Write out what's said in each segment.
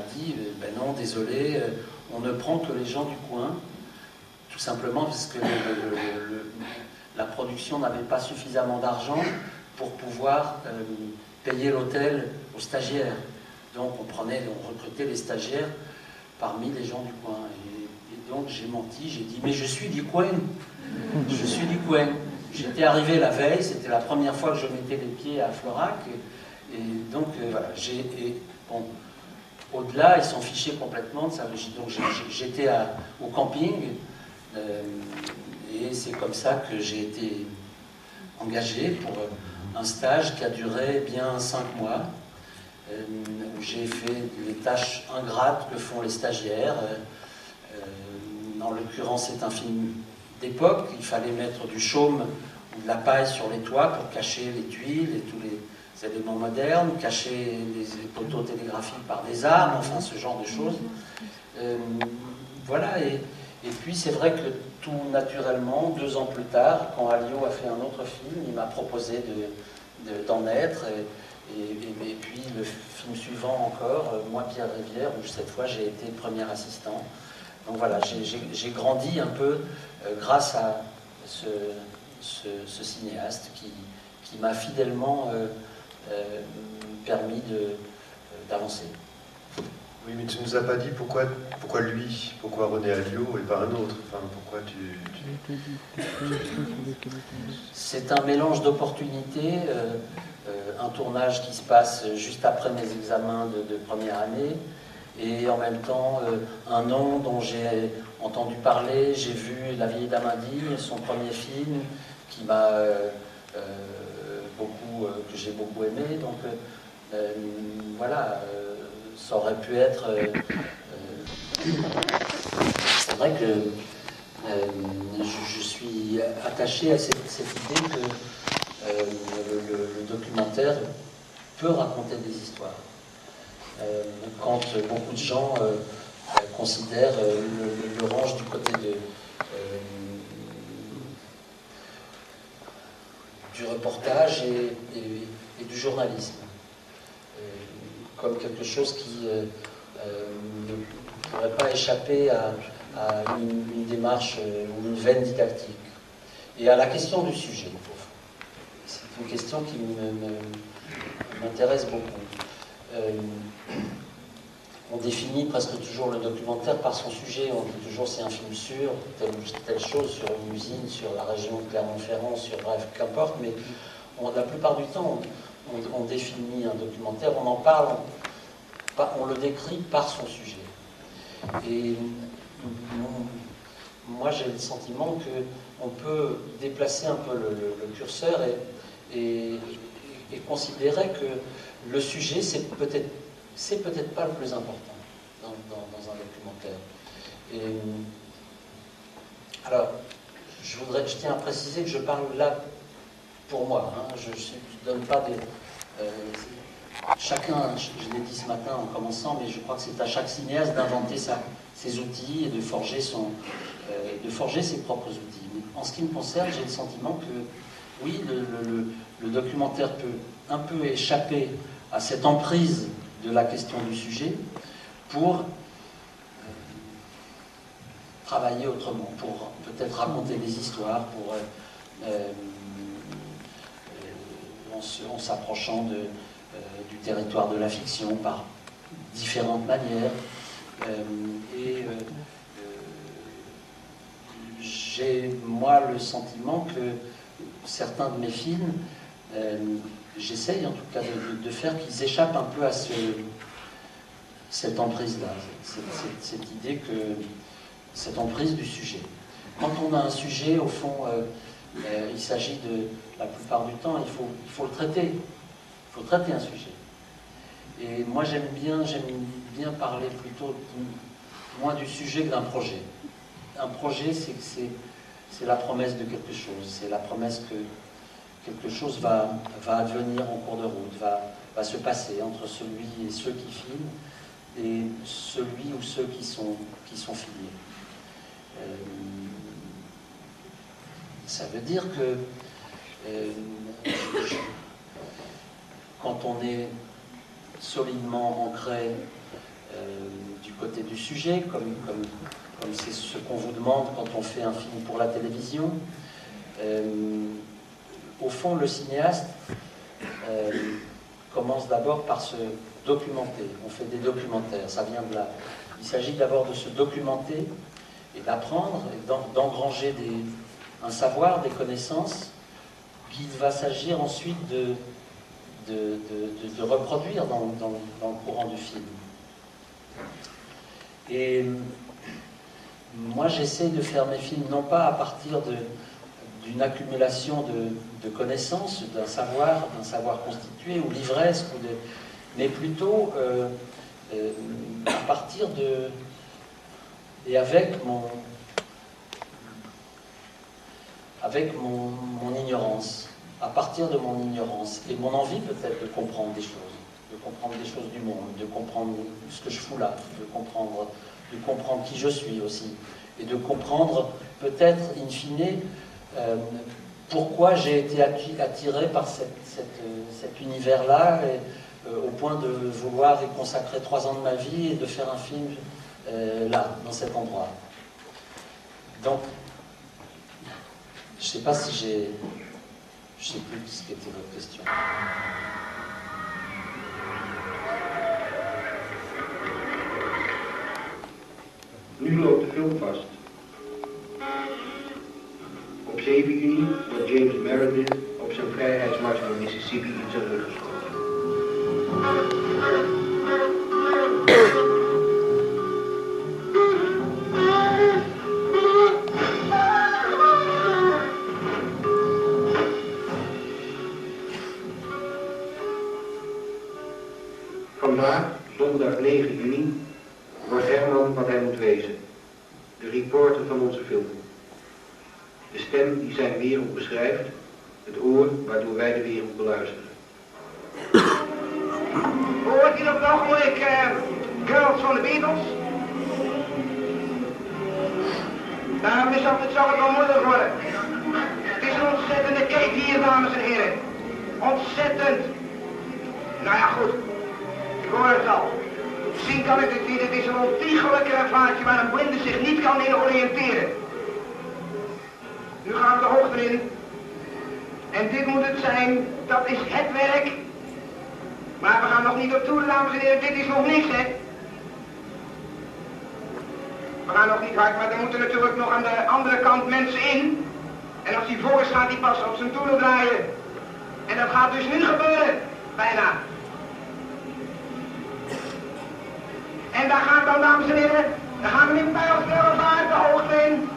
dit ben non, désolé, on ne prend que les gens du coin, tout simplement parce que la production n'avait pas suffisamment d'argent pour pouvoir payer l'hôtel aux stagiaires. Donc on recrutait les stagiaires parmi les gens du coin. Et donc j'ai menti, j'ai dit mais je suis du coin, je suis du coin. J'étais arrivé la veille, c'était la première fois que je mettais les pieds à Florac, et donc voilà, bon, au-delà, ils s'en fichaient complètement de ça. Donc j'étais au camping, et c'est comme ça que j'ai été engagé pour un stage qui a duré bien 5 mois, où j'ai fait les tâches ingrates que font les stagiaires. En l'occurrence, c'est un film d'époque, il fallait mettre du chaume ou de la paille sur les toits pour cacher les tuiles et tous les éléments modernes, cacher les poteaux télégraphiques par des arbres, enfin ce genre de choses. Voilà, et puis c'est vrai que tout naturellement, 2 ans plus tard, quand Alio a fait un autre film, il m'a proposé d'en être, et puis le film suivant encore, Moi Pierre Rivière, où cette fois j'ai été premier assistant. Donc voilà, j'ai grandi un peu grâce à ce cinéaste qui m'a fidèlement permis d'avancer. Oui, mais tu ne nous as pas dit pourquoi lui, pourquoi René Alliot et pas un autre. Enfin, pourquoi C'est un mélange d'opportunités, un tournage qui se passe juste après mes examens de première année, et en même temps un nom dont j'ai entendu parler, j'ai vu La Vieille Dame Indigne, son premier film, qui m'a que j'ai beaucoup aimé, donc voilà, ça aurait pu être... c'est vrai que je suis attaché à cette idée que le documentaire peut raconter des histoires. Quand beaucoup de gens considèrent le range du côté du reportage et du journalisme, comme quelque chose qui ne pourrait pas échapper à une démarche ou une veine didactique. Et à la question du sujet, c'est une question qui m'intéresse beaucoup. On définit presque toujours le documentaire par son sujet. On dit toujours c'est un film sur telle chose, sur une usine, sur la région de Clermont-Ferrand, sur bref, qu'importe, mais la plupart du temps, on définit un documentaire, on en parle, on le décrit par son sujet. Et moi, j'ai le sentiment qu'on peut déplacer un peu le curseur et considérer que le sujet, c'est peut-être pas le plus important dans un documentaire. Et, alors, je tiens à préciser que je parle là pour moi. Hein, je ne donne pas des... chacun, je l'ai dit ce matin en commençant, mais je crois que c'est à chaque cinéaste d'inventer ses outils et de forger ses propres outils. Mais en ce qui me concerne, j'ai le sentiment que, oui, le documentaire peut un peu échapper à cette emprise de la question du sujet pour travailler autrement, pour peut-être raconter des histoires, en s'approchant du territoire de la fiction par différentes manières. J'ai, moi, le sentiment que certains de mes films, j'essaye en tout cas de faire qu'ils échappent un peu à cette emprise-là, cette idée cette emprise du sujet. Quand on a un sujet, au fond, il s'agit la plupart du temps, il faut le traiter. Il faut traiter un sujet. Et moi, j'aime bien parler plutôt moins du sujet que d'un projet. Un projet, c'est la promesse de quelque chose. C'est la promesse que quelque chose va advenir en cours de route, va se passer entre celui et ceux qui filment et celui ou ceux qui sont filmés. Ça veut dire que quand on est solidement ancré du sujet, comme c'est ce qu'on vous demande quand on fait un film pour la télévision. Au fond, le cinéaste commence d'abord par se documenter. On fait des documentaires, ça vient de là. Il s'agit d'abord de se documenter et d'apprendre, et d'engranger un savoir, des connaissances, qu'il va s'agir ensuite de reproduire dans le courant du film. Et moi, j'essaie de faire mes films non pas à partir d'une accumulation de connaissances, d'un savoir constitué ou livresque, mais plutôt à partir et avec mon ignorance, à partir de mon ignorance et mon envie peut-être de comprendre des choses du monde, de comprendre ce que je fous là, de comprendre qui je suis aussi, et de comprendre peut-être in fine pourquoi j'ai été attiré par cet univers-là, au point de vouloir y consacrer 3 ans de ma vie et de faire un film là, dans cet endroit. Donc, je ne sais pas si j'ai... Je ne sais plus ce qu'était votre question. Nu loopt de film vast. Op 7 juni wordt James Meredith op zijn vrijheidsmars naar Mississippi in zijn rug geschoten. Vandaag, zondag 9 juni, wordt Herman wat hij moet wezen. De reporter van onze film. De stem die zijn wereld beschrijft, het oor waardoor wij de wereld beluisteren. Hoort hier op het ogenblik Girls van de Beatles? Daarom is het zal het wel moeilijk worden. Het is een ontzettende cake hier, dames en heren. Ontzettend. Nou ja, goed. Ik hoor het al. Zien kan ik dit niet. Het is een ontiegelijk vaartje waar een blinde zich niet kan in oriënteren. Nu gaan we de hoogte in. En dit moet het zijn. Dat is het werk. Maar we gaan nog niet op toe, dames en heren. Dit is nog niks, hè. We gaan nog niet hard, maar er moeten natuurlijk nog aan de andere kant mensen in. En als die voor is, gaat die pas op zijn toeren draaien. En dat gaat dus nu gebeuren. Bijna. En daar gaan we dan, dames en heren. Dan gaan we in pijlsnelle vaart de hoogte in.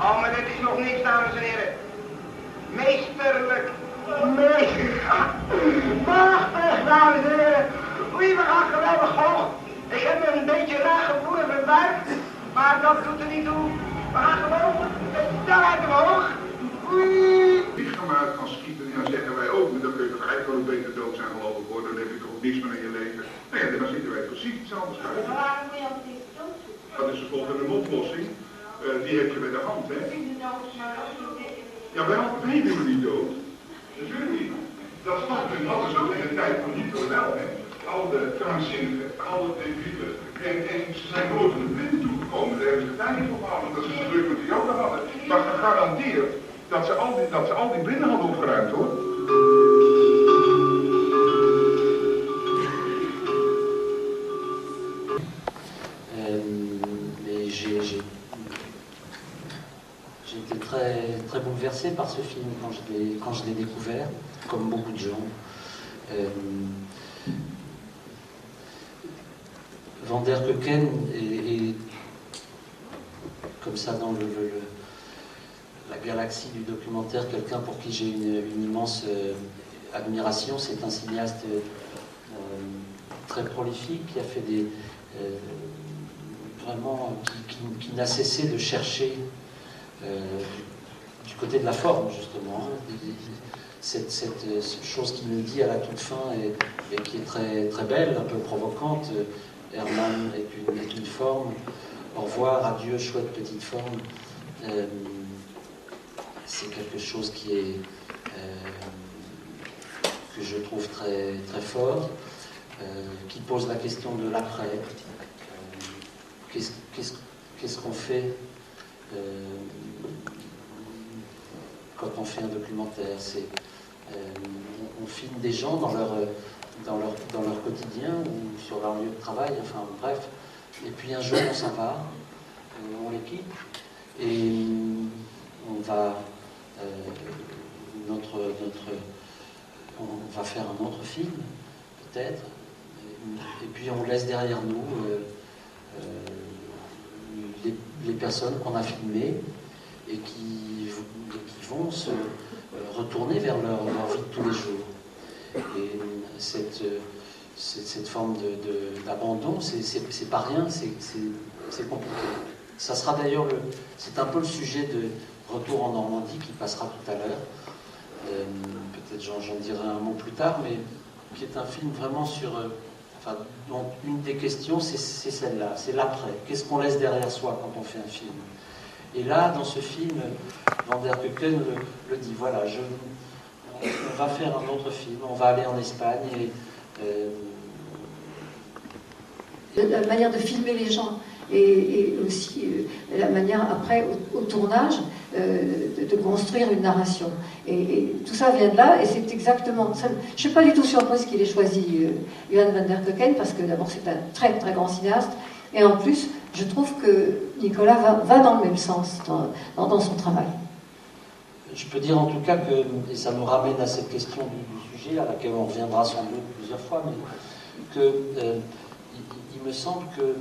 Oh, maar dit is nog niks, dames en heren. Meesterlijk. Prachtig, dames en heren. Oei, we gaan geweldig hoog. Ik heb een beetje raar gevoel in mijn buik. Maar dat doet er niet toe. We gaan gewoon met snelheid omhoog. Oei. Niet gemaakt kan schieten, dan zeggen wij ook. Maar dan kun je toch eigenlijk wel een beter dood zijn geloof ik hoor. Dan heb je toch niks meer in je leven. Nou ja, dan zitten wij precies hetzelfde schuiven. Dat is de volgende oplossing. Die heb je bij de hand, hè? Ja, wij willen niet dood. Natuurlijk niet. Dat stond in alles ook in de tijd van Hitler wel, hè? Al de krankzinnigen, al de debielen. En ze zijn nooit van de blinden toegekomen. Daar hebben ze de tijd niet voor gehad, omdat ze zo druk met de Joden hadden. Maar gegarandeerd dat ze al die blinden hadden opgeruimd, hoor. J'ai été très bouleversé par ce film quand je l'ai découvert, comme beaucoup de gens. Van der Keuken est comme ça dans la galaxie du documentaire, quelqu'un pour qui j'ai une immense admiration. C'est un cinéaste très prolifique qui a fait vraiment qui n'a cessé de chercher du côté de la forme justement cette chose qu'il nous dit à la toute fin et qui est très, très belle, un peu provocante. Herman est une forme, au revoir, adieu, chouette petite forme. C'est quelque chose que je trouve très, très fort, qui pose la question de l'après. fait quand on fait un documentaire. On filme des gens dans leur quotidien ou sur leur lieu de travail, enfin bref. Et puis un jour on s'en va, on les quitte et on va on va faire un autre film peut-être, et puis on laisse derrière nous les personnes qu'on a filmées et qui vont se retourner vers leur vie de tous les jours. Et cette forme d'abandon, c'est pas rien, c'est compliqué. Ça sera d'ailleurs c'est un peu le sujet de Retour en Normandie qui passera tout à l'heure. Peut-être j'en dirai un mot plus tard, mais qui est un film vraiment sur... donc une des questions, c'est celle-là, c'est l'après. Qu'est-ce qu'on laisse derrière soi quand on fait un film? Et là, dans ce film, Van der Keuken le dit, voilà, on va faire un autre film, on va aller en Espagne et... La manière de filmer les gens et aussi la manière après au tournage de construire une narration. Et tout ça vient de là et c'est exactement ça. Je ne suis pas du tout surprise qu'il ait choisi Johan Van der Keuken parce que d'abord c'est un très très grand cinéaste et en plus je trouve que Nicolas va dans le même sens dans son travail. Je peux dire en tout cas que, et ça nous ramène à cette question du sujet à laquelle on reviendra sans doute plusieurs fois, mais que il me semble que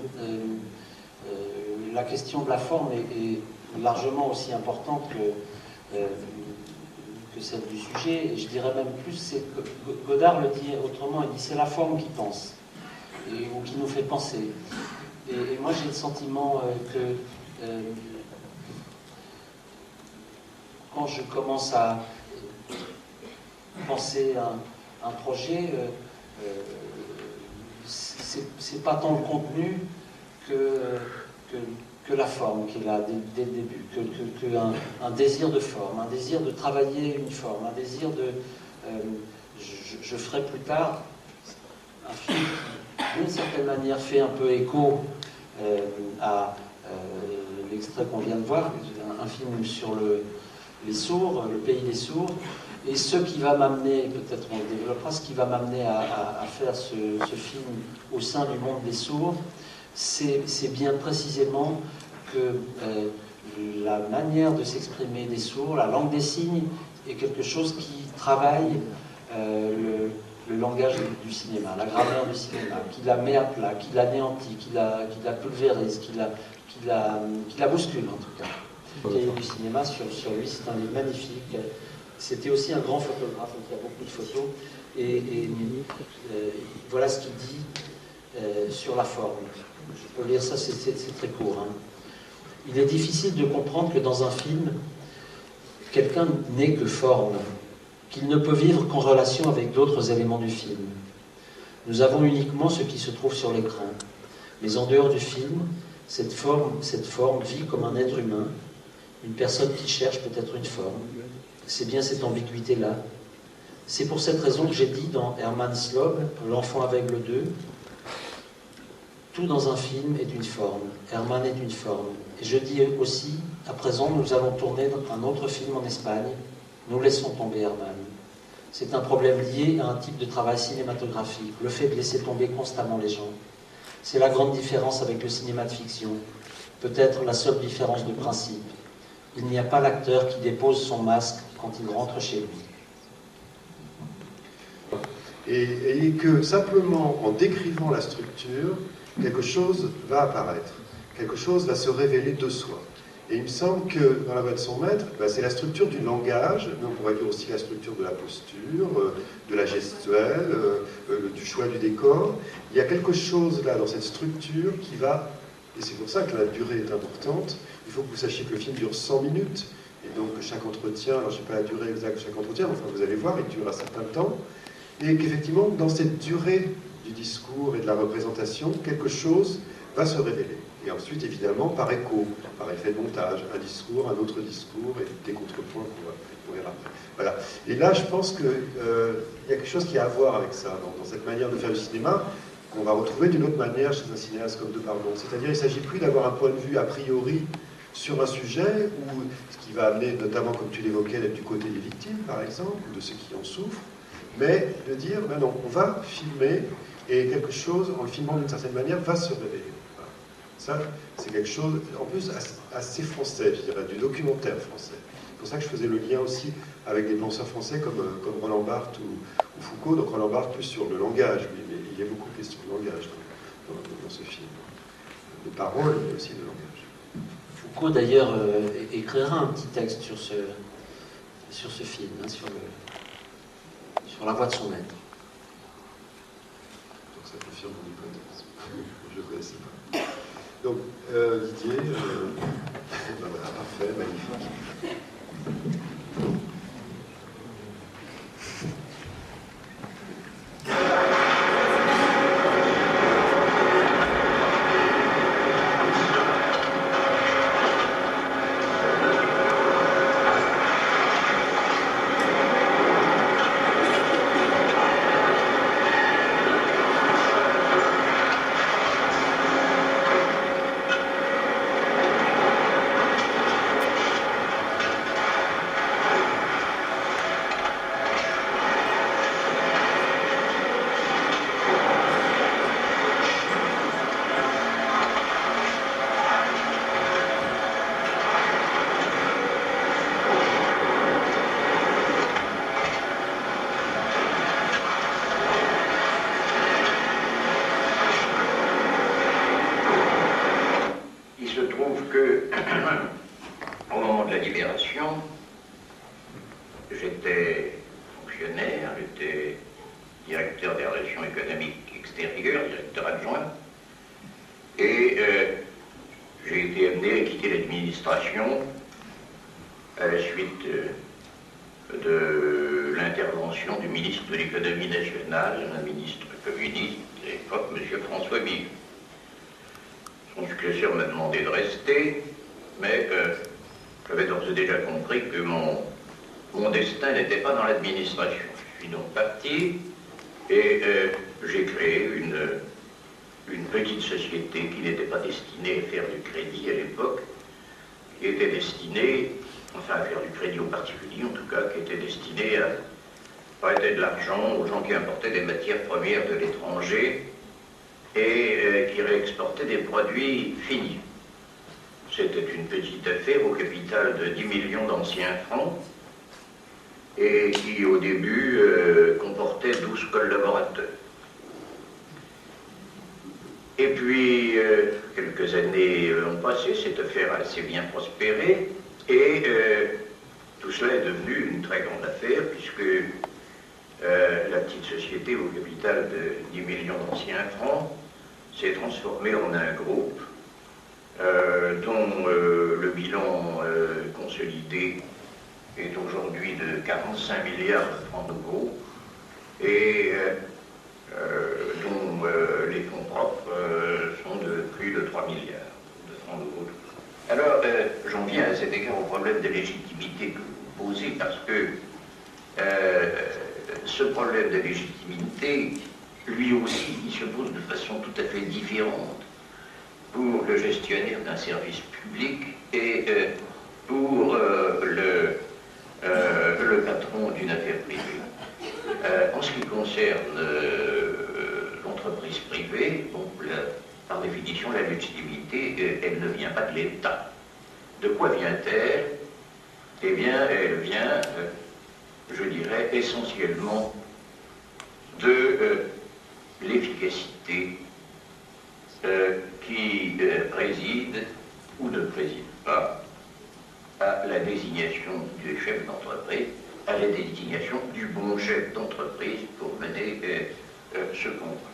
la question de la forme est largement aussi importante que celle du sujet. Et je dirais même plus, c'est que Godard le dit autrement, il dit c'est la forme qui pense, ou qui nous fait penser. Et moi j'ai le sentiment que quand je commence à penser un projet, c'est pas tant le contenu que la forme qui est là dès le début, un désir de forme, un désir de travailler une forme, un désir de... je ferai plus tard un film qui, d'une certaine manière, fait un peu écho à l'extrait qu'on vient de voir, un film sur les sourds, le pays des sourds, et ce qui va m'amener, peut-être on le développera, ce qui va m'amener à faire ce film au sein du monde des sourds, c'est bien précisément que la manière de s'exprimer des sourds, la langue des signes, est quelque chose qui travaille le langage du cinéma, la grammaire du cinéma, qui la met à plat, qui l'anéantit, qui la pulvérise, qui la bouscule en tout cas. Le cahier du cinéma sur lui, c'est un livre magnifique. C'était aussi un grand photographe, donc il y a beaucoup de photos. Et voilà ce qu'il dit sur la forme. Je peux lire ça, c'est très court. Hein. Il est difficile de comprendre que dans un film, quelqu'un n'est que forme, qu'il ne peut vivre qu'en relation avec d'autres éléments du film. Nous avons uniquement ce qui se trouve sur l'écran. Mais en dehors du film, cette forme vit comme un être humain, une personne qui cherche peut-être une forme. C'est bien cette ambiguïté-là. C'est pour cette raison que j'ai dit dans Herman's Lobe, L'enfant aveugle 2, tout dans un film est une forme. Herman est une forme. Et je dis aussi, à présent, nous allons tourner un autre film en Espagne. Nous laissons tomber Herman. C'est un problème lié à un type de travail cinématographique, le fait de laisser tomber constamment les gens. C'est la grande différence avec le cinéma de fiction, peut-être la seule différence de principe. Il n'y a pas l'acteur qui dépose son masque quand il rentre chez lui. Et que simplement en décrivant la structure, quelque chose va apparaître, quelque chose va se révéler de soi. Et il me semble que dans La Voix de son maître, c'est la structure du langage, mais on pourrait dire aussi la structure de la posture, de la gestuelle, du choix du décor. Il y a quelque chose là dans cette structure qui va, et c'est pour ça que la durée est importante, il faut que vous sachiez que le film dure 100 minutes, et donc que chaque entretien, alors je ne sais pas la durée exacte de chaque entretien, mais enfin vous allez voir, il dure un certain temps, et qu'effectivement, dans cette durée du discours et de la représentation, quelque chose va se révéler. Et ensuite, évidemment, par écho, par effet de montage, un discours, un autre discours, et des contrepoints qu'on verra après. Voilà. Et là, je pense qu'il y a quelque chose qui a à voir avec ça, dans cette manière de faire du cinéma. qu'on va retrouver d'une autre manière chez un cinéaste comme Depardieu. C'est-à-dire, il ne s'agit plus d'avoir un point de vue a priori sur un sujet, ou ce qui va amener, notamment, comme tu l'évoquais, d'être du côté des victimes, par exemple, ou de ceux qui en souffrent, mais de dire, ben non, on va filmer, et quelque chose, en le filmant d'une certaine manière, va se révéler. Voilà. Ça, c'est quelque chose, en plus, assez français, je dirais, du documentaire français. C'est pour ça que je faisais le lien aussi avec des penseurs français comme Roland Barthes ou Foucault. Donc Roland Barthes plus sur le langage, lui, mais il y a beaucoup de questions de langage dans ce film. De paroles, mais aussi de langage. Foucault, d'ailleurs, écrira un petit texte sur ce film, hein, sur la voix de son maître. Donc ça confirme mon hypothèse. Je ne connaissais pas. Donc, Didier, ben voilà, parfait, magnifique. J'étais fonctionnaire, j'étais directeur des relations économiques extérieures, directeur adjoint, et j'ai été amené à quitter l'administration à la suite de l'intervention du ministre de l'économie nationale, un ministre communiste de l'époque, M. François Bille. Son successeur m'a demandé de rester, mais j'avais d'ores et déjà compris que mon destin n'était pas dans l'administration. Je suis donc parti et j'ai créé une petite société qui n'était pas destinée à faire du crédit à l'époque, qui était destinée, enfin à faire du crédit aux particuliers en tout cas, qui était destinée à prêter de l'argent aux gens qui importaient des matières premières de l'étranger et qui réexportaient des produits finis. C'était une petite affaire au capital de 10 millions d'anciens francs et qui au début comportait 12 collaborateurs. Et puis quelques années ont passé, cette affaire a assez bien prospéré et tout cela est devenu une très grande affaire puisque la petite société au capital de 10 millions d'anciens francs s'est transformée en un groupe dont le bilan consolidé est aujourd'hui de 45 milliards de francs nouveaux et dont les fonds propres sont de plus de 3 milliards de francs nouveaux. Alors, j'en viens à cet égard au problème de légitimité que vous posez parce que ce problème de légitimité, lui aussi, il se pose de façon tout à fait différente pour le gestionnaire d'un service public et pour le patron d'une affaire privée. En ce qui concerne l'entreprise privée, bon, par définition, la légitimité, elle ne vient pas de l'État. De quoi vient-elle? Eh bien, elle vient, je dirais, essentiellement de l'efficacité qui préside ou ne préside pas à la désignation du chef d'entreprise, à la désignation du bon chef d'entreprise pour mener ce contrat.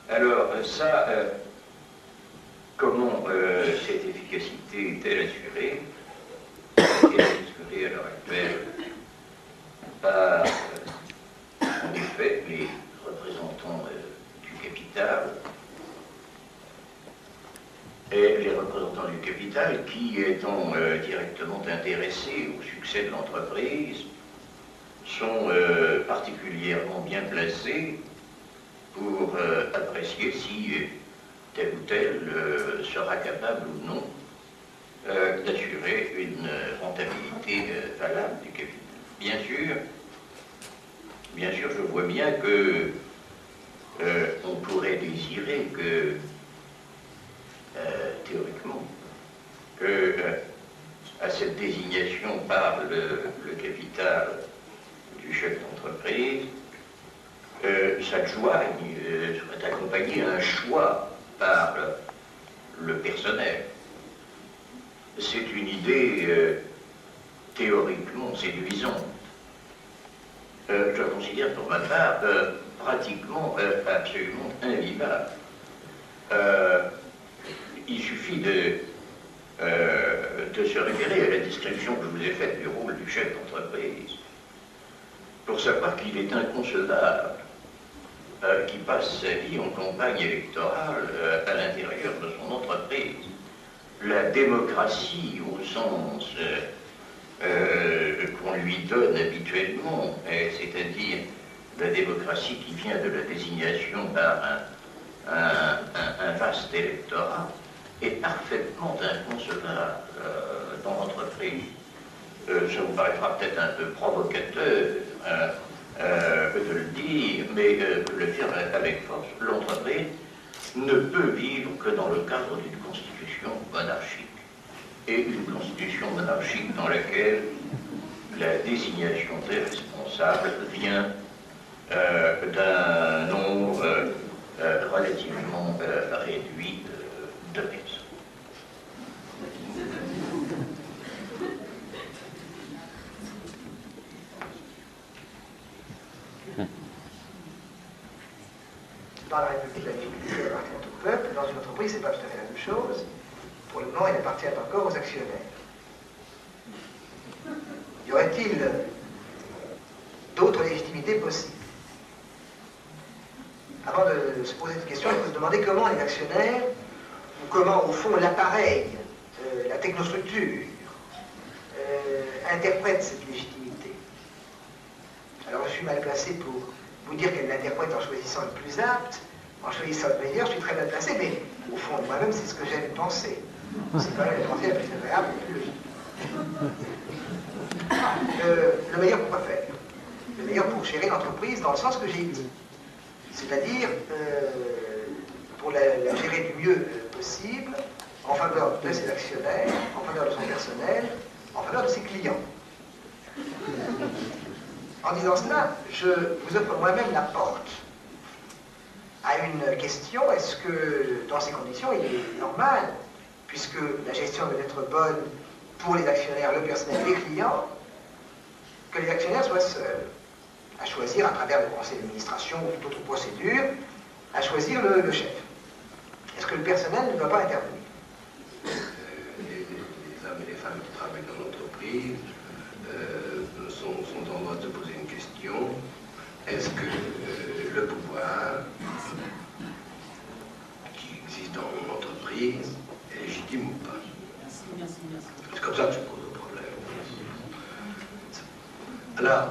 Alors ça, comment cette efficacité est-elle assurée? Elle est assurée à l'heure actuelle par, en effet, les représentants du capital, et les représentants du capital qui, étant directement intéressés au succès de l'entreprise, sont particulièrement bien placés pour apprécier si tel ou tel sera capable ou non d'assurer une rentabilité valable du capital. Bien sûr, je vois bien que on pourrait désirer que, théoriquement, que à cette désignation par le capital du chef d'entreprise, s'adjoigne, soit accompagné un choix par le personnel. C'est une idée théoriquement séduisante. Je la considère pour ma part pratiquement absolument invivable. Il suffit de se référer à la description que je vous ai faite du rôle du chef d'entreprise pour savoir qu'il est inconcevable qui passe sa vie en campagne électorale à l'intérieur de son entreprise. La démocratie au sens qu'on lui donne habituellement, c'est-à-dire la démocratie qui vient de la désignation par un vaste électorat, est parfaitement inconcevable dans l'entreprise. Ça vous paraîtra peut-être un peu provocateur de le dire, mais le dire avec force. L'entreprise ne peut vivre que dans le cadre d'une constitution monarchique. Et une constitution monarchique dans laquelle la désignation des responsables vient d'un nombre relativement réduit de personnes. Dans la République, la liquidité appartient au peuple. Dans une entreprise, c'est pas tout à fait la même chose. Pour le moment, elle appartient encore aux actionnaires. Y aurait-il d'autres légitimités possibles? Avant de se poser cette question, il faut se demander comment les actionnaires, ou comment, au fond, l'appareil, la technostructure, interprète cette légitimité. Alors, je suis mal placé pour vous dire qu'elle l'interprète en choisissant le plus apte, en choisissant le meilleur, je suis très mal placé, mais au fond de moi-même, c'est ce que j'aime penser. C'est quand même la pensée la plus agréable et plus logique. Le meilleur pour quoi faire? Le meilleur pour gérer l'entreprise dans le sens que j'ai dit. C'est-à-dire pour la gérer du mieux possible, en faveur de ses actionnaires, en faveur de son personnel, en faveur de ses clients. En disant cela, je vous offre moi-même la porte à une question. Est-ce que, dans ces conditions, il est normal, puisque la gestion doit être bonne pour les actionnaires, le personnel et les clients, que les actionnaires soient seuls à choisir, à travers le conseil d'administration ou toute autre procédure, à choisir le chef? Est-ce que le personnel ne doit pas intervenir? Les hommes et les femmes qui travaillent dans l'entreprise sont en droit de se poser une question. Est-ce que le pouvoir qui existe dans l'entreprise est légitime ou pas? C'est comme ça que se pose le problème. Alors,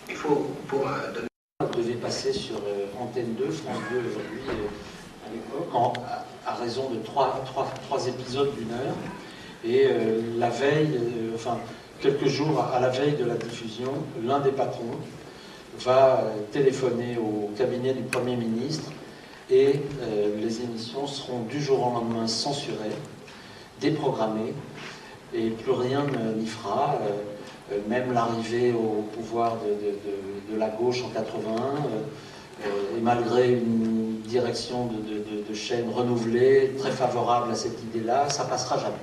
il faut, pour donner... Vous devez passer sur Antenne 2, France 2 aujourd'hui, à l'époque, à raison de trois épisodes d'une heure. Et la veille, quelques jours à la veille de la diffusion, l'un des patrons va téléphoner au cabinet du Premier ministre et les émissions seront du jour au lendemain censurées, déprogrammées, et plus rien n'y fera. Même l'arrivée au pouvoir de la gauche en 81, et malgré une direction de chaîne renouvelée, très favorable à cette idée-là, ça passera jamais.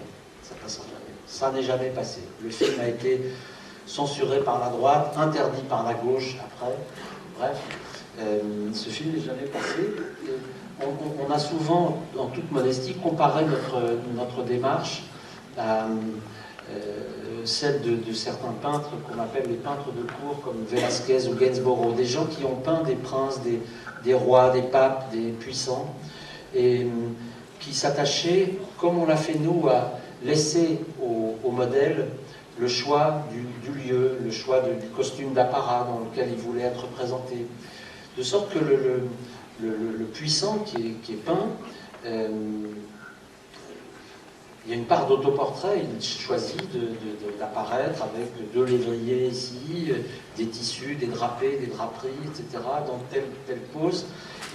Ça passera jamais. Ça n'est jamais passé. Le film a été censuré par la droite, interdit par la gauche après. Bref, ce film n'est jamais passé. On a souvent, en toute modestie, comparé notre démarche à celle de certains peintres qu'on appelle les peintres de cour, comme Velázquez ou Gainsborough, des gens qui ont peint des princes, des rois, des papes, des puissants, et qui s'attachaient, comme on l'a fait nous, à laisser au modèle le choix du lieu, le choix du costume d'apparat dans lequel il voulait être présenté. De sorte que le puissant qui est peint, il y a une part d'autoportrait, il choisit d'apparaître avec deux lévriers ici, des tissus, des drapés, des draperies, etc. Dans telle pose,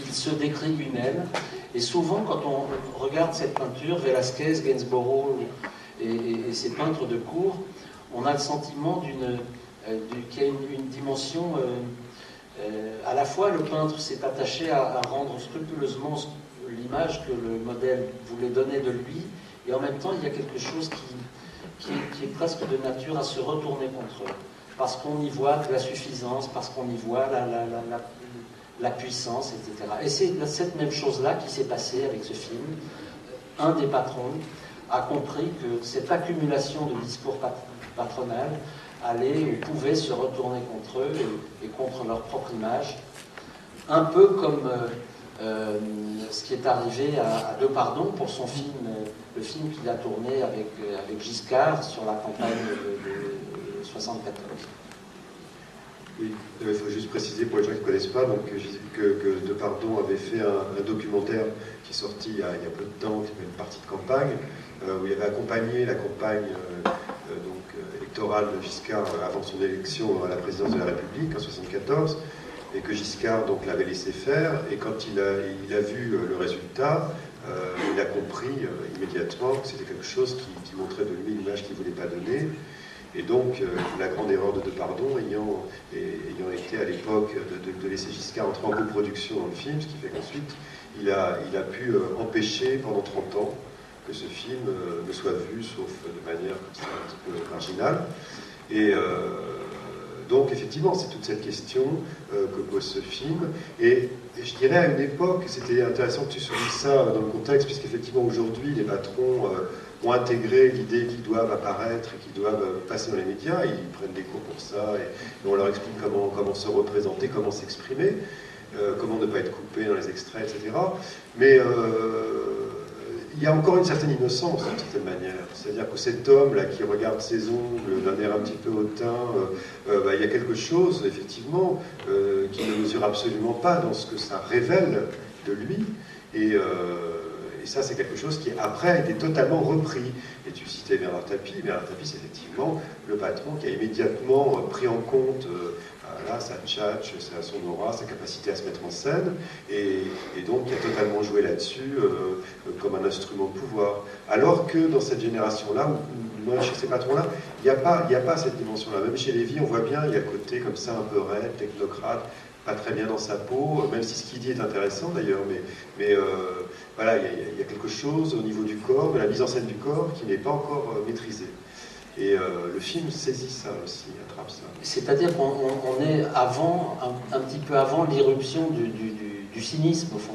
il se décrit lui-même. Et souvent, quand on regarde cette peinture, Velázquez, Gainsborough et ces peintres de cour, on a le sentiment qu'il y a une dimension... à la fois, le peintre s'est attaché à rendre scrupuleusement l'image que le modèle voulait donner de lui, et en même temps, il y a quelque chose qui est presque de nature à se retourner contre eux. Parce qu'on y voit de la suffisance, parce qu'on y voit la puissance, etc. Et c'est cette même chose-là qui s'est passée avec ce film. Un des patrons a compris que cette accumulation de discours patronal allait ou pouvait se retourner contre eux et contre leur propre image. Un peu comme ce qui est arrivé à Depardon pour son film, le film qu'il a tourné avec Giscard sur la campagne de 1974. Oui, il faut juste préciser pour les gens qui ne connaissent pas donc, que Depardon avait fait un documentaire qui est sorti il y a peu de temps, qui s'appelle Une partie de campagne, où il avait accompagné la campagne électorale de Giscard avant son élection à la présidence de la République en 1974, et que Giscard l'avait laissé faire, et quand il a vu le résultat, il a compris immédiatement que c'était quelque chose qui montrait de lui une image qu'il ne voulait pas donner. Et donc, la grande erreur de Depardon ayant été à l'époque de laisser Giscard entrer en coproduction dans le film, ce qui fait qu'ensuite, il a pu empêcher pendant 30 ans que ce film ne soit vu, sauf de manière comme ça, un petit peu marginale. Et donc, effectivement, c'est toute cette question que pose ce film. Et je dirais à une époque, c'était intéressant que tu soulignes ça dans le contexte, puisqu'effectivement, aujourd'hui, les patrons ont intégré l'idée qu'ils doivent apparaître et qu'ils doivent passer dans les médias. Ils prennent des cours pour ça et on leur explique comment se représenter, comment s'exprimer, comment ne pas être coupé dans les extraits, etc. Mais il y a encore une certaine innocence d'une certaine manière. C'est-à-dire que cet homme-là qui regarde ses ongles d'un air un petit peu hautain, il y a quelque chose, effectivement, qui ne mesure absolument pas dans ce que ça révèle de lui. Et ça, c'est quelque chose qui, après, a été totalement repris. Et tu citais Bernard Tapie. Bernard Tapie, c'est effectivement le patron qui a immédiatement pris en compte sa tchatch, son aura, sa capacité à se mettre en scène, et donc qui a totalement joué là-dessus comme un instrument de pouvoir. Alors que dans cette génération-là, ou chez ces patrons-là, il n'y a pas cette dimension-là. Même chez Lévy, on voit bien, il y a le côté comme ça un peu raide, technocrate, pas très bien dans sa peau, même si ce qu'il dit est intéressant d'ailleurs, mais voilà, il y a quelque chose au niveau du corps, de la mise en scène du corps, qui n'est pas encore maîtrisée. Et le film saisit ça aussi, attrape ça. C'est-à-dire qu'on est un petit peu avant l'irruption du cynisme, au fond.